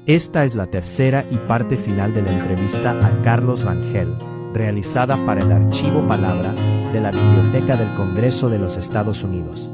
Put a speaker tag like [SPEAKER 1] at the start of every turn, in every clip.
[SPEAKER 1] Esta es la tercera y parte final de la entrevista a Carlos Rangel, realizada para el Archivo Palabra de la Biblioteca del Congreso de los Estados Unidos.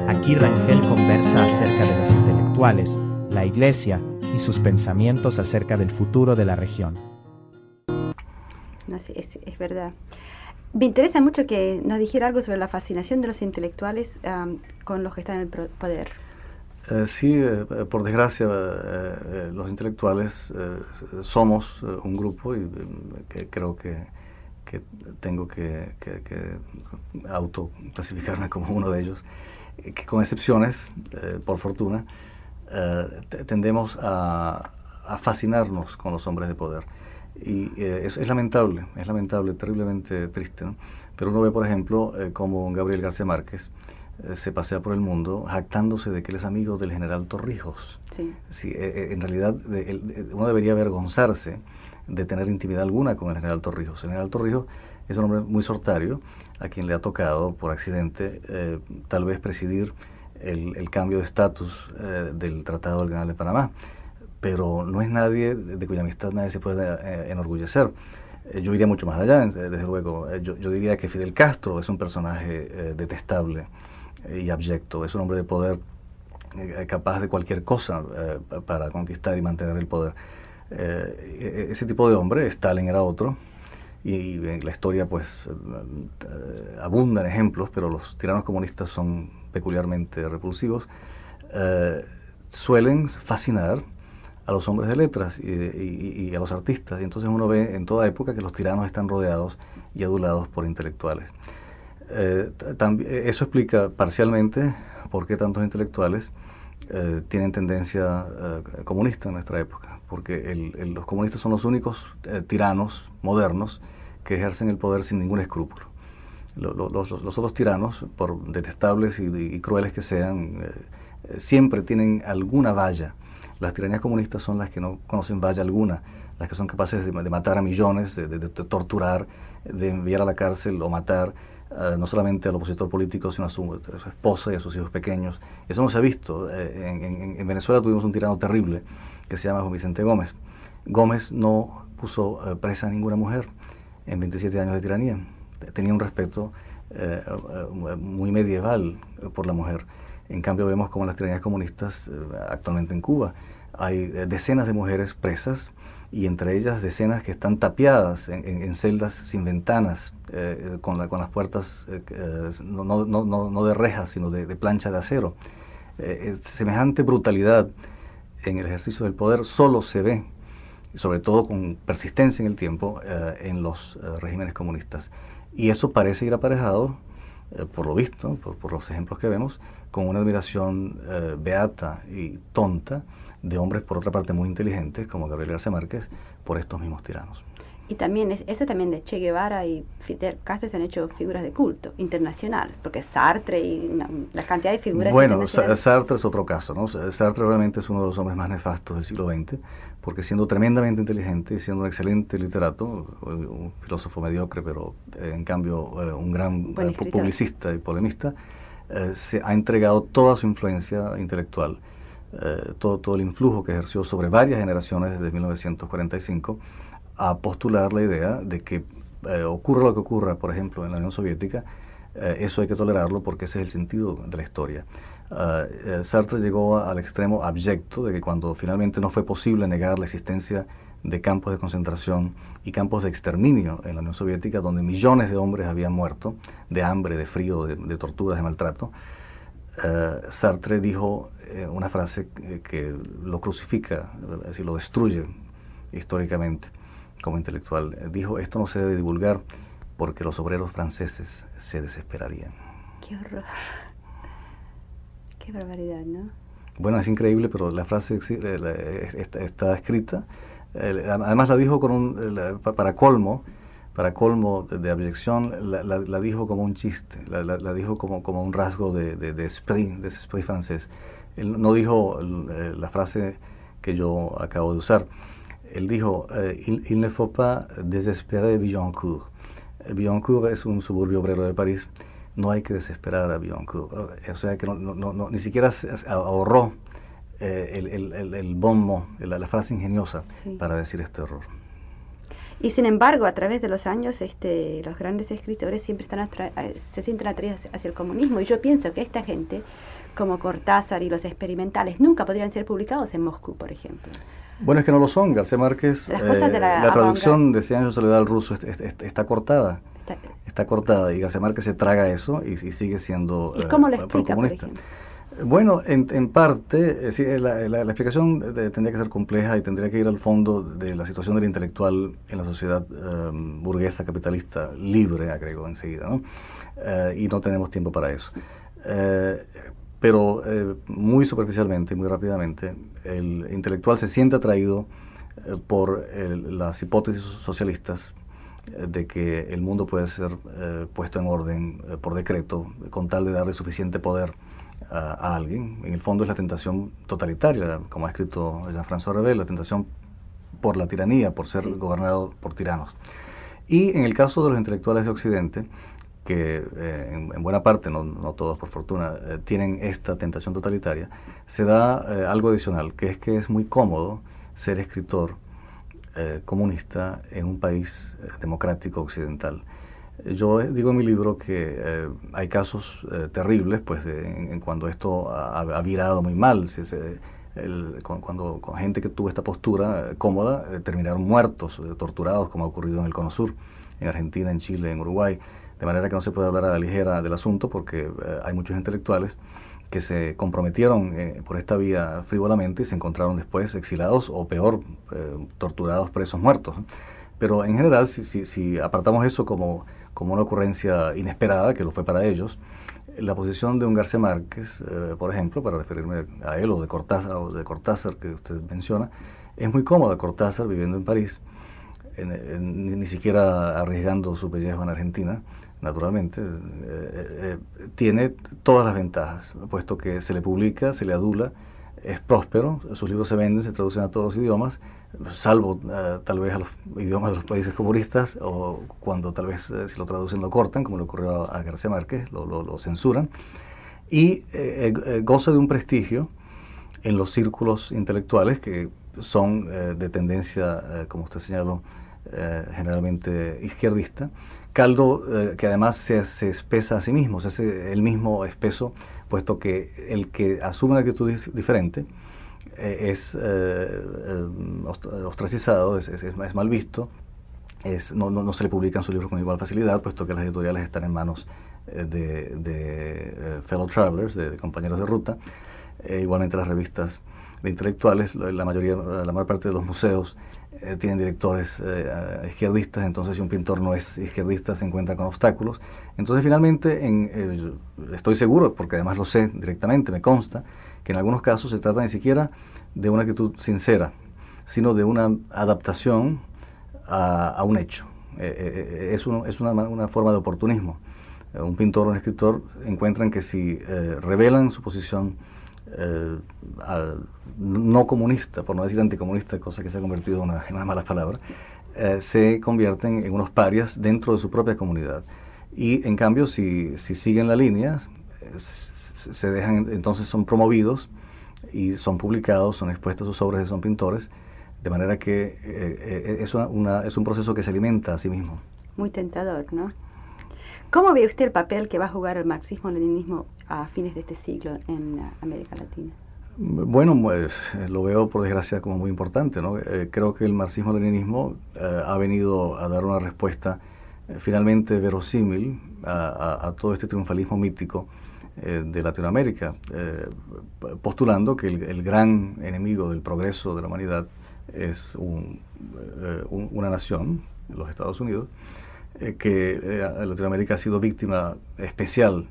[SPEAKER 1] Aquí Rangel conversa acerca de los intelectuales, la Iglesia y sus pensamientos acerca del futuro de la región.
[SPEAKER 2] No, sí, es verdad. Me interesa mucho que nos dijera algo sobre la fascinación de los intelectuales con los que están en el poder.
[SPEAKER 3] Sí, por desgracia, los intelectuales somos un grupo y que creo que tengo que autoclasificarme como uno de ellos, que con excepciones, por fortuna, tendemos a fascinarnos con los hombres de poder. Y es lamentable, terriblemente triste, ¿no? Pero uno ve, por ejemplo, como Gabriel García Márquez se pasea por el mundo jactándose de que él es amigo del general Torrijos.
[SPEAKER 2] Sí.
[SPEAKER 3] Sí, en realidad uno debería avergonzarse de tener intimidad alguna con el general Torrijos. El general Torrijos es un hombre muy sortario, a quien le ha tocado por accidente tal vez presidir el cambio de estatus del Tratado del Canal de Panamá, pero no es nadie de cuya amistad nadie se puede enorgullecer. Yo iría mucho más allá, desde luego. Yo diría que Fidel Castro es un personaje detestable y abyecto. Es un hombre de poder capaz de cualquier cosa para conquistar y mantener el poder. Ese tipo de hombre, Stalin era otro, y en la historia pues abundan ejemplos, pero los tiranos comunistas son peculiarmente repulsivos. Suelen fascinar a los hombres de letras y a los artistas, y entonces uno ve en toda época que los tiranos están rodeados y adulados por intelectuales. Eso explica parcialmente por qué tantos intelectuales tienen tendencia comunista en nuestra época, porque los comunistas son los únicos tiranos modernos que ejercen el poder sin ningún escrúpulo. Los otros tiranos, por detestables y crueles que sean, siempre tienen alguna valla. Las tiranías comunistas son las que no conocen valla alguna, las que son capaces de matar a millones, de torturar, de enviar a la cárcel o matar no solamente al opositor político, sino a su esposa y a sus hijos pequeños. Eso no se ha visto. En Venezuela tuvimos un tirano terrible que se llama Juan Vicente Gómez. Gómez no puso presa a ninguna mujer en 27 años de tiranía. Tenía un respeto muy medieval por la mujer. En cambio vemos como en las tiranías comunistas actualmente en Cuba hay decenas de mujeres presas, y entre ellas decenas que están tapiadas en celdas sin ventanas, con las puertas no de rejas, sino de plancha de acero. Semejante brutalidad en el ejercicio del poder solo se ve, sobre todo con persistencia en el tiempo, en los regímenes comunistas. Y eso parece ir aparejado, por lo visto, por los ejemplos que vemos, con una admiración beata y tonta de hombres, por otra parte, muy inteligentes, como Gabriel García Márquez, por estos mismos tiranos.
[SPEAKER 2] Y también eso también de Che Guevara y Fidel Castro se han hecho figuras de culto internacional, porque Sartre y la cantidad de figuras.
[SPEAKER 3] Bueno, Sartre es otro caso, ¿no? Sartre realmente es uno de los hombres más nefastos del siglo XX, porque siendo tremendamente inteligente y siendo un excelente literato, un filósofo mediocre, pero en cambio un gran publicista y polemista, se ha entregado toda su influencia intelectual, todo el influjo que ejerció sobre varias generaciones desde 1945, a postular la idea de que ocurra lo que ocurra, por ejemplo, en la Unión Soviética, eso hay que tolerarlo porque ese es el sentido de la historia. Sartre llegó al extremo abyecto de que cuando finalmente no fue posible negar la existencia de campos de concentración y campos de exterminio en la Unión Soviética, donde millones de hombres habían muerto de hambre, de frío, de torturas, de maltrato, Sartre dijo una frase que lo crucifica, es decir, lo destruye históricamente como intelectual. Dijo: esto no se debe divulgar porque los obreros franceses se desesperarían.
[SPEAKER 2] ¡Qué horror! ¡Qué barbaridad!, ¿no?
[SPEAKER 3] Bueno, es increíble, pero la frase está escrita. Además la dijo para colmo de abyección, la dijo como un chiste, la dijo como un rasgo de esprit francés. Él no dijo la frase que yo acabo de usar. Él dijo: il ne faut pas désespérer Billancourt. Billancourt es un suburbio obrero de París. No hay que desesperar a Billancourt. O sea que ni siquiera ahorró el bon mot, la frase ingeniosa
[SPEAKER 2] Sí.
[SPEAKER 3] para decir este horror.
[SPEAKER 2] Y sin embargo, a través de los años, los grandes escritores siempre se sienten atraídos hacia el comunismo. Y yo pienso que esta gente, como Cortázar y los experimentales, nunca podrían ser publicados en Moscú, por ejemplo.
[SPEAKER 3] Bueno, es que no lo son. García Márquez,
[SPEAKER 2] Las cosas de la
[SPEAKER 3] la traducción
[SPEAKER 2] avant-garde.
[SPEAKER 3] de 100 años de soledad al ruso está cortada. Está cortada y García Márquez se traga eso y sigue siendo
[SPEAKER 2] ¿Y cómo lo explica, por
[SPEAKER 3] procomunista.
[SPEAKER 2] ejemplo?
[SPEAKER 3] Bueno, en parte, sí, la explicación tendría que ser compleja y tendría que ir al fondo de la situación del intelectual en la sociedad burguesa, capitalista, libre, agrego enseguida, ¿no? Y no tenemos tiempo para eso. Pero muy superficialmente, muy rápidamente, el intelectual se siente atraído por las hipótesis socialistas de que el mundo puede ser puesto en orden por decreto con tal de darle suficiente poder a alguien. En el fondo es la tentación totalitaria, como ha escrito Jean-François Rabel, la tentación por la tiranía, por ser gobernado por tiranos. Y en el caso de los intelectuales de Occidente, que en buena parte, no todos por fortuna, tienen esta tentación totalitaria, se da algo adicional, que es muy cómodo ser escritor comunista en un país democrático occidental. Yo digo en mi libro que hay casos terribles, pues, en cuando esto ha virado muy mal. Cuando con gente que tuvo esta postura cómoda terminaron muertos, torturados, como ha ocurrido en el Cono Sur, en Argentina, en Chile, en Uruguay. De manera que no se puede hablar a la ligera del asunto porque hay muchos intelectuales que se comprometieron por esta vía frívolamente y se encontraron después exilados o peor, torturados, presos, muertos. Pero en general, si apartamos eso como una ocurrencia inesperada, que lo fue para ellos, la posición de un García Márquez, por ejemplo, para referirme a él, o de Cortázar que usted menciona, es muy cómoda. Cortázar viviendo en París, ni siquiera arriesgando su pellejo en Argentina, naturalmente, tiene todas las ventajas, puesto que se le publica, se le adula, es próspero, sus libros se venden, se traducen a todos los idiomas, salvo tal vez a los idiomas de los países comunistas, o cuando tal vez si lo traducen lo cortan, como le ocurrió a García Márquez, lo censuran, y goza de un prestigio en los círculos intelectuales que son de tendencia, como usted señaló, generalmente izquierdista, caldo que además se espesa a sí mismo, se hace el mismo espeso, puesto que el que asume una actitud diferente es ostracizado, es mal visto, no se le publican sus libros con igual facilidad, puesto que las editoriales están en manos de fellow travelers, de compañeros de ruta. Igualmente las revistas de intelectuales, la mayor parte de los museos tienen directores izquierdistas, entonces si un pintor no es izquierdista se encuentra con obstáculos. Entonces finalmente, estoy seguro, porque además lo sé directamente, me consta, que en algunos casos se trata ni siquiera de una actitud sincera, sino de una adaptación a un hecho. Es una forma de oportunismo. Un pintor o un escritor encuentran que si revelan su posición no comunista, por no decir anticomunista, cosa que se ha convertido en una mala palabra, se convierten en unos parias dentro de su propia comunidad. Y en cambio, si siguen la línea, se dejan, entonces son promovidos y son publicados, son expuestos sus obras, son pintores, de manera que es un proceso que se alimenta a sí mismo.
[SPEAKER 2] Muy tentador, ¿no? ¿Cómo ve usted el papel que va a jugar el marxismo-leninismo a fines de este siglo en América Latina?
[SPEAKER 3] Bueno, pues, lo veo por desgracia como muy importante, ¿no? Creo que el marxismo-leninismo ha venido a dar una respuesta finalmente verosímil a todo este triunfalismo mítico de Latinoamérica, postulando que el gran enemigo del progreso de la humanidad es una nación, los Estados Unidos, que Latinoamérica ha sido víctima especial,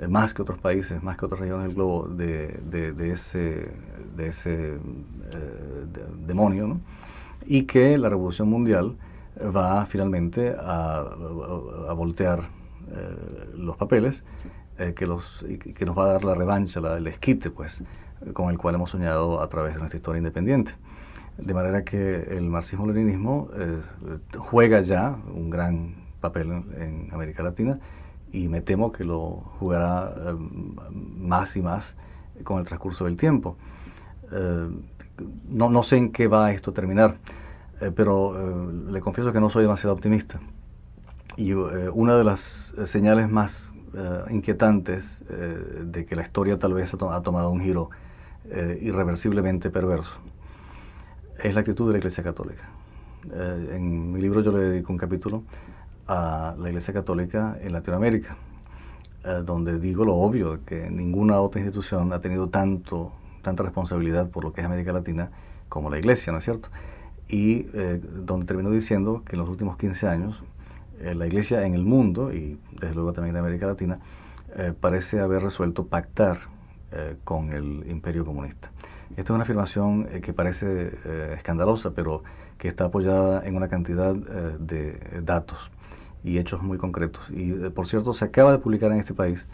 [SPEAKER 3] más que otros países, más que otras regiones del globo, de ese demonio, ¿no? Y que la revolución mundial va finalmente a voltear los papeles, que nos va a dar la revancha, el esquite, pues, con el cual hemos soñado a través de nuestra historia independiente. De manera que el marxismo-leninismo juega ya un gran papel en América Latina y me temo que lo jugará más y más con el transcurso del tiempo. No sé en qué va esto a terminar, pero le confieso que no soy demasiado optimista. Y una de las señales más inquietantes de que la historia tal vez ha tomado un giro irreversiblemente perverso es la actitud de la Iglesia Católica. En mi libro yo le dedico un capítulo a la Iglesia Católica en Latinoamérica, donde digo lo obvio, que ninguna otra institución ha tenido tanta responsabilidad por lo que es América Latina como la Iglesia, ¿no es cierto? Y donde termino diciendo que en los últimos 15 años la Iglesia en el mundo, y desde luego también en América Latina, parece haber resuelto pactar con el imperio comunista. Esta es una afirmación que parece escandalosa, pero que está apoyada en una cantidad de datos y hechos muy concretos. Y por cierto, se acaba de publicar en este país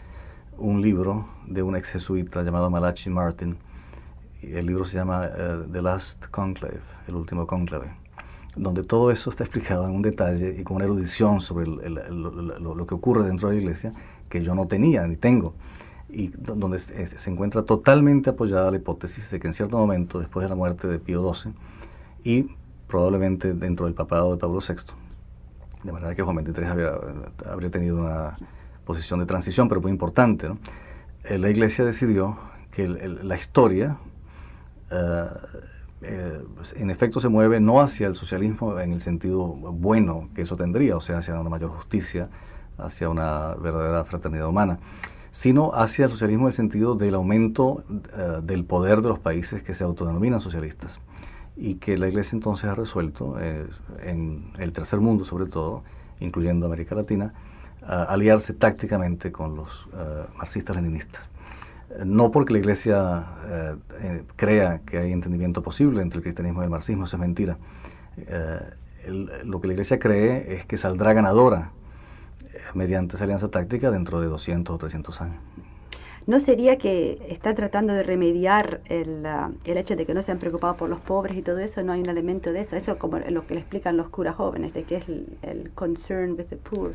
[SPEAKER 3] un libro de un ex jesuita llamado Malachi Martin. Y el libro se llama The Last Conclave, el último cónclave, donde todo eso está explicado en un detalle y con una erudición sobre lo que ocurre dentro de la Iglesia que yo no tenía ni tengo, y donde se encuentra totalmente apoyada la hipótesis de que en cierto momento, después de la muerte de Pío XII y probablemente dentro del papado de Pablo VI, de manera que Juan XXIII habría tenido una posición de transición, pero muy importante, ¿no? La Iglesia decidió que la historia en efecto se mueve no hacia el socialismo en el sentido bueno que eso tendría, o sea, hacia una mayor justicia, hacia una verdadera fraternidad humana, sino hacia el socialismo en el sentido del aumento del poder de los países que se autodenominan socialistas, y que la Iglesia entonces ha resuelto, en el tercer mundo sobre todo, incluyendo América Latina, aliarse tácticamente con los marxistas-leninistas. No porque la Iglesia crea que hay entendimiento posible entre el cristianismo y el marxismo, eso es mentira. Lo que la Iglesia cree es que saldrá ganadora mediante esa alianza táctica dentro de 200 o 300 años.
[SPEAKER 2] ¿No sería que está tratando de remediar el hecho de que no se han preocupado por los pobres y todo eso? ¿No hay un elemento de eso? Eso como lo que le explican los curas jóvenes, de que es el concern with the poor.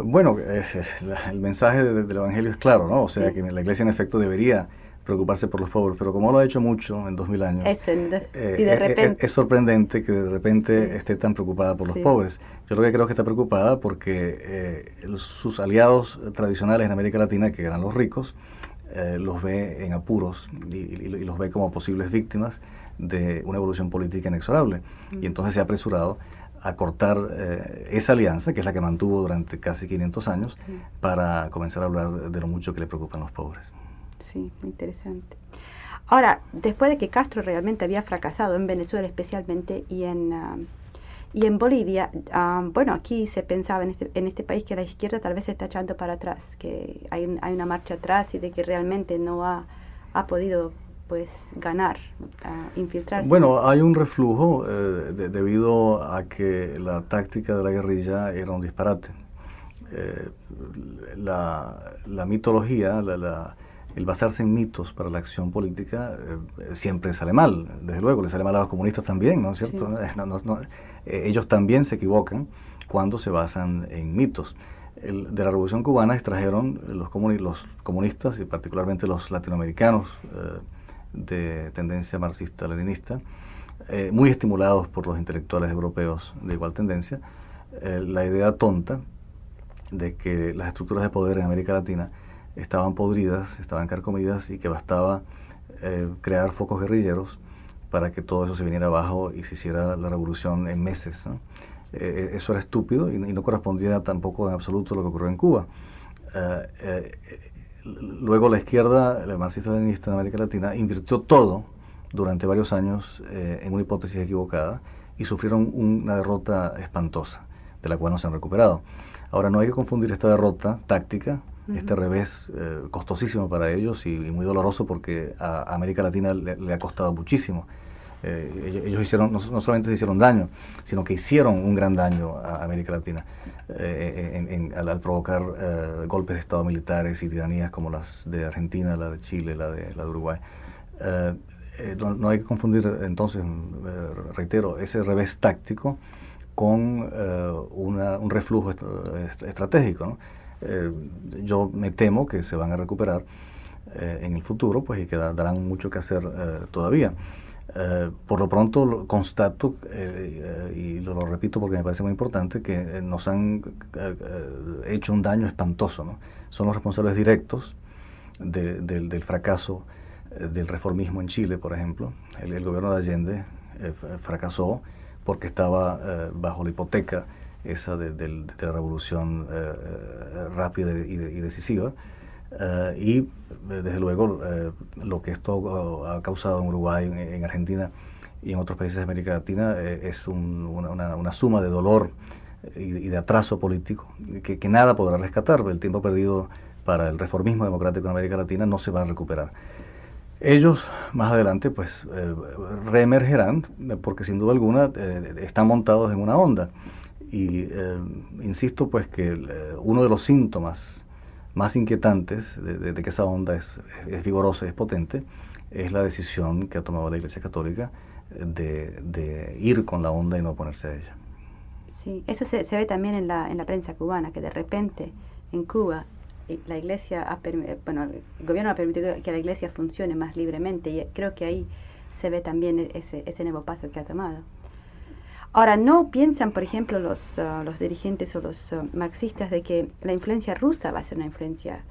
[SPEAKER 3] Bueno, el mensaje del Evangelio es claro, ¿no? O sea, que la Iglesia en efecto debería preocuparse por los pobres, pero como lo ha hecho mucho en 2000 años,
[SPEAKER 2] eso, y de repente
[SPEAKER 3] es sorprendente que de repente esté tan preocupada por los pobres. Yo lo que creo es que está preocupada porque sus aliados tradicionales en América Latina, que eran los ricos, los ve en apuros y los ve como posibles víctimas de una evolución política inexorable. Y entonces se ha apresurado a cortar esa alianza, que es la que mantuvo durante casi 500 años, para comenzar a hablar de lo mucho que le preocupan los pobres.
[SPEAKER 2] Sí, interesante. Ahora, después de que Castro realmente había fracasado en Venezuela especialmente y en Bolivia, bueno, aquí se pensaba en este país que la izquierda tal vez se está echando para atrás, que hay una marcha atrás y de que realmente no ha podido pues ganar, infiltrarse.
[SPEAKER 3] Bueno, hay un reflujo debido a que la táctica de la guerrilla era un disparate. La mitología, el basarse en mitos para la acción política siempre sale mal, desde luego, le sale mal a los comunistas también, ¿no es cierto? Sí. Ellos también se equivocan cuando se basan en mitos. De la Revolución Cubana extrajeron los comunistas, y particularmente los latinoamericanos de tendencia marxista-leninista, muy estimulados por los intelectuales europeos de igual tendencia, la idea tonta de que las estructuras de poder en América Latina estaban podridas, estaban carcomidas y que bastaba crear focos guerrilleros para que todo eso se viniera abajo y se hiciera la revolución en meses, ¿no? Eso era estúpido y no correspondía tampoco en absoluto a lo que ocurrió en Cuba. Luego la izquierda, la marxista-leninista en América Latina, invirtió todo durante varios años en una hipótesis equivocada y sufrieron una derrota espantosa, de la cual no se han recuperado. Ahora, no hay que confundir esta derrota táctica, este revés costosísimo para ellos y muy doloroso porque a América Latina le ha costado muchísimo. Ellos hicieron, no solamente se hicieron daño, sino que hicieron un gran daño a América Latina al provocar golpes de Estado militares y tiranías como las de Argentina, la de Chile, la de Uruguay. No hay que confundir entonces, reitero, ese revés táctico con un reflujo estratégico, ¿no? Yo me temo que se van a recuperar en el futuro, pues, y que darán mucho que hacer todavía. Por lo pronto constato, y lo repito porque me parece muy importante, que nos han hecho un daño espantoso, ¿no? Son los responsables directos del fracaso del reformismo en Chile, por ejemplo. El gobierno de Allende fracasó porque estaba bajo la hipoteca esa de la revolución rápida y decisiva. Y desde luego lo que esto ha causado en Uruguay, en Argentina y en otros países de América Latina es una suma de dolor y de atraso político que nada podrá rescatar. El tiempo perdido para el reformismo democrático en América Latina no se va a recuperar. Ellos más adelante pues reemergerán porque sin duda alguna están montados en una onda y insisto pues que uno de los síntomas más inquietantes de que esa onda es vigorosa y es potente es la decisión que ha tomado la Iglesia Católica de ir con la onda y no oponerse a ella.
[SPEAKER 2] Sí, eso se ve también en la prensa cubana, que de repente en Cuba la Iglesia el gobierno ha permitido que la Iglesia funcione más libremente y creo que ahí se ve también ese nuevo paso que ha tomado. Ahora, ¿no piensan, por ejemplo, los dirigentes o los marxistas de que la influencia rusa va a ser una influencia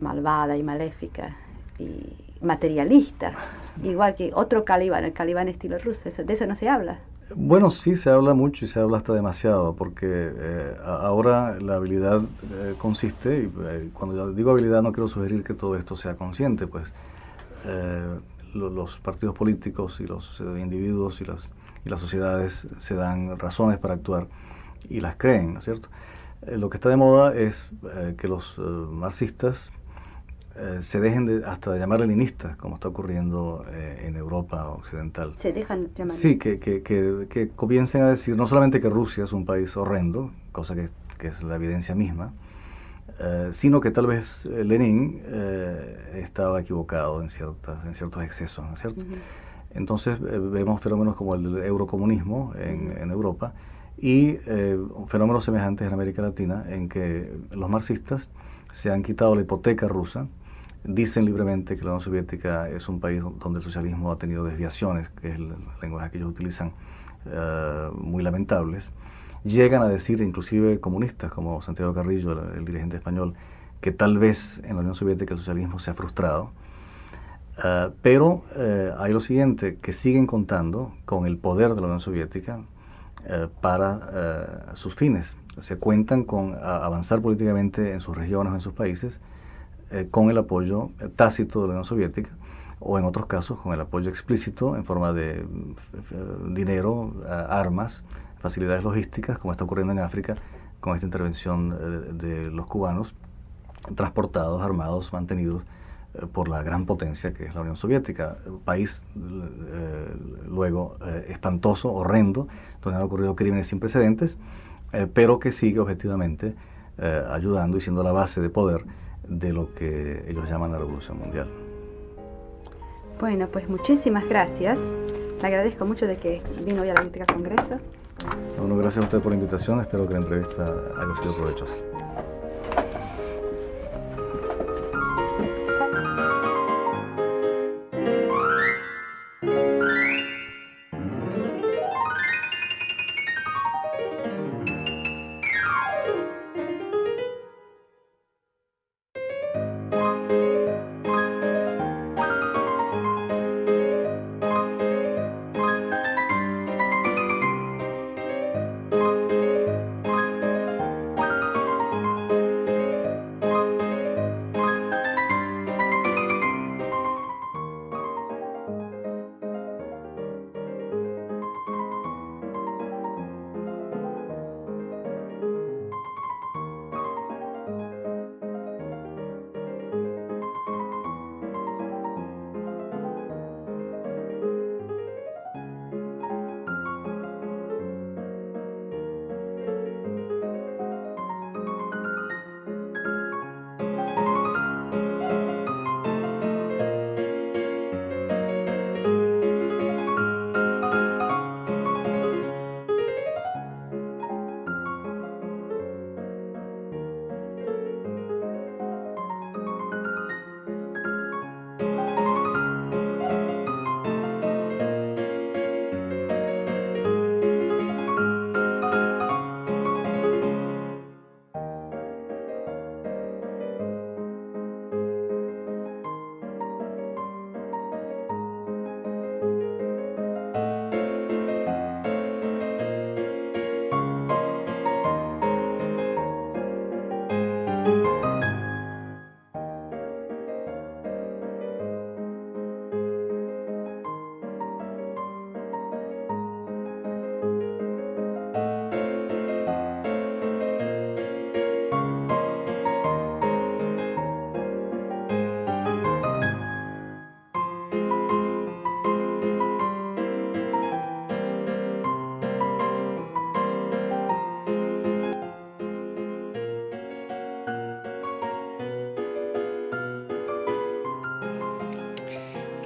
[SPEAKER 2] malvada y maléfica y materialista, igual que otro Calibán, el Calibán estilo ruso? De eso no se habla.
[SPEAKER 3] Bueno, sí, se habla mucho y se habla hasta demasiado, porque ahora la habilidad consiste, y cuando yo digo habilidad no quiero sugerir que todo esto sea consciente, pues los partidos políticos y los individuos y las sociedades se dan razones para actuar y las creen, ¿no es cierto? Lo que está de moda es que los marxistas se dejen hasta de llamar leninistas, como está ocurriendo en Europa occidental.
[SPEAKER 2] Se dejan llamar.
[SPEAKER 3] Sí, que comiencen a decir no solamente que Rusia es un país horrendo, cosa que es la evidencia misma, sino que tal vez Lenin estaba equivocado en ciertos excesos, ¿no es cierto? Uh-huh. Entonces vemos fenómenos como el del eurocomunismo en Europa y fenómenos semejantes en América Latina, en que los marxistas se han quitado la hipoteca rusa, dicen libremente que la Unión Soviética es un país donde el socialismo ha tenido desviaciones, que es el lenguaje que ellos utilizan, muy lamentables. Llegan a decir, inclusive comunistas como Santiago Carrillo, el dirigente español, que tal vez en la Unión Soviética el socialismo se ha frustrado. Pero hay lo siguiente, que siguen contando con el poder de la Unión Soviética para sus fines. Se cuentan con avanzar políticamente en sus regiones o en sus países con el apoyo tácito de la Unión Soviética o en otros casos con el apoyo explícito en forma de dinero, armas, facilidades logísticas, como está ocurriendo en África con esta intervención de los cubanos, transportados, armados, mantenidos por la gran potencia que es la Unión Soviética, un país luego espantoso, horrendo, donde han ocurrido crímenes sin precedentes, pero que sigue objetivamente ayudando y siendo la base de poder de lo que ellos llaman la Revolución Mundial.
[SPEAKER 2] Bueno, pues muchísimas gracias. Le agradezco mucho de que vino hoy a la Biblioteca del Congreso.
[SPEAKER 3] Bueno, gracias a usted por la invitación. Espero que la entrevista haya sido provechosa.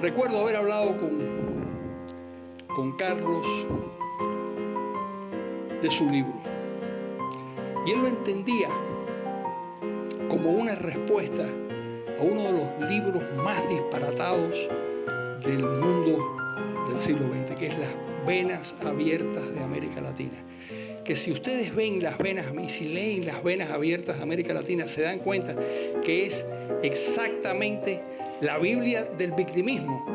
[SPEAKER 4] Recuerdo haber hablado con Carlos de su libro. Y él lo entendía como una respuesta a uno de los libros más disparatados del mundo del siglo XX, que es Las Venas Abiertas de América Latina. Que si ustedes ven las venas, y si leen Las Venas Abiertas de América Latina, se dan cuenta que es exactamente la Biblia del victimismo,